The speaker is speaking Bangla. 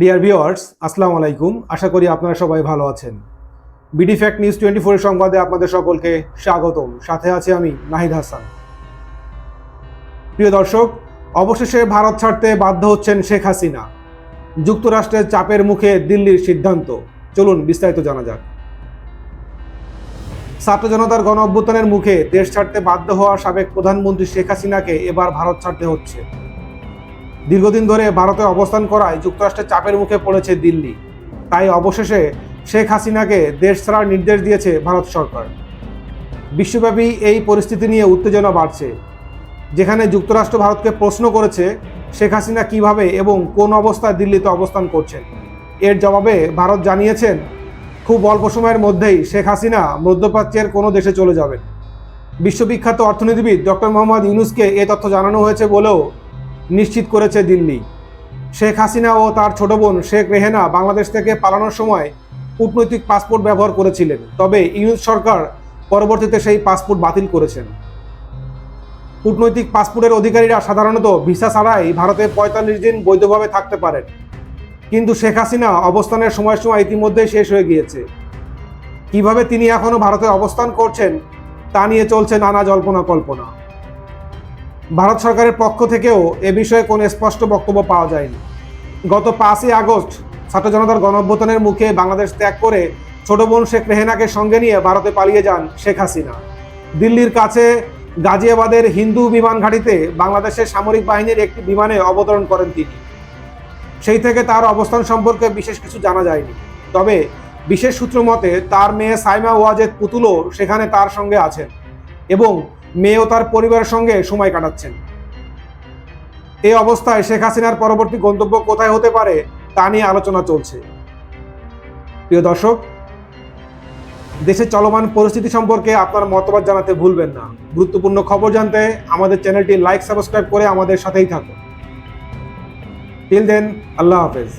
ডিয়ার ভিউয়ার্স, আসসালামু আলাইকুম। আশা করি আপনারা সবাই ভালো আছেন। বিডি ফ্যাক্ট নিউজ 24 এর সংবাদে আপনাদের সকলকে স্বাগতম। সাথে আছে আমি নাহিদ হাসান। প্রিয় দর্শক, অবশেষে ভারত ছাড়তে বাধ্য হচ্ছেন শেখ হাসিনা। যুক্তরাষ্ট্রের চাপের মুখে দিল্লির সিদ্ধান্ত। চলুন বিস্তারিত জানা যাক। ছাত্র জনতার গণ অভ্যুত্থানের মুখে দেশ ছাড়তে বাধ্য হওয়া সাবেক প্রধানমন্ত্রী শেখ হাসিনাকে এবার ভারত ছাড়তে হচ্ছে। দীর্ঘদিন ধরে ভারতে অবস্থান করায় যুক্তরাষ্ট্রের চাপের মুখে পড়েছে দিল্লি। তাই অবশেষে শেখ হাসিনাকে দেশ ছাড়ার নির্দেশ দিয়েছে ভারত সরকার। বিশ্বব্যাপী এই পরিস্থিতি নিয়ে উত্তেজনা বাড়ছে, যেখানে যুক্তরাষ্ট্র ভারতকে প্রশ্ন করেছে শেখ হাসিনা কিভাবে এবং কোন অবস্থায় দিল্লিতে অবস্থান করছেন। এর জবাবে ভারত জানিয়েছেন খুব অল্প সময়ের মধ্যেই শেখ হাসিনা মধ্যপ্রাচ্যের কোনো দেশে চলে যাবেন। বিশ্ববিখ্যাত অর্থনীতিবিদ ডক্টর মোহাম্মদ ইউনুসকে এ তথ্য জানানো হয়েছে বলেও নিশ্চিত করেছে দিল্লি। শেখ হাসিনা ও তার ছোট বোন শেখ রেহেনা বাংলাদেশ থেকে পালানোর সময় কূটনৈতিক পাসপোর্ট ব্যবহার করেছিলেন, তবে ইউনুস সরকার পরবর্তীতে সেই পাসপোর্ট বাতিল করেছেন। কূটনৈতিক পাসপোর্টের অধিকারীরা সাধারণত ভিসা ছাড়াই ভারতে ৪৫ দিন বৈধভাবে থাকতে পারেন, কিন্তু শেখ হাসিনা অবস্থানের সময়সীমা ইতিমধ্যেই শেষ হয়ে গিয়েছে। কিভাবে তিনি এখনও ভারতে অবস্থান করছেন তা নিয়ে চলছে নানা জল্পনা কল্পনা। ভারত সরকারের পক্ষ থেকেও এ বিষয়ে কোনো স্পষ্ট বক্তব্য পাওয়া যায়নি। গত ৫ই আগস্ট ছাত্র জনতার গণ অভ্যুত্থানের মুখে বাংলাদেশ ত্যাগ করে ছোট বোন শেখ রেহেনাকে সঙ্গে নিয়ে ভারতে পালিয়ে যান শেখ হাসিনা। দিল্লির কাছে গাজিয়াবাদের হিন্দু বিমান ঘাঁটিতে বাংলাদেশের সামরিক বাহিনীর একটি বিমানে অবতরণ করেন তিনি। সেই থেকে তার অবস্থান সম্পর্কে বিশেষ কিছু জানা যায়নি, তবে বিশেষ সূত্র মতে তার মেয়ে সাইমা ওয়াজেদ পুতুলও সেখানে তার সঙ্গে আছেন এবং মেয়েও তার পরিবারের সঙ্গে সময় কাটাচ্ছেন। এই অবস্থায় শেখ হাসিনার পরবর্তী গন্তব্য কোথায় হতে পারে তা নিয়ে আলোচনা চলছে। প্রিয় দর্শক, দেশের চলমান পরিস্থিতি সম্পর্কে আপনার মতামত জানাতে ভুলবেন না। গুরুত্বপূর্ণ খবর জানতে আমাদের চ্যানেলটি লাইক, সাবস্ক্রাইব করে আমাদের সাথেই থাকুন। টিল দেন, আল্লাহ হাফেজ।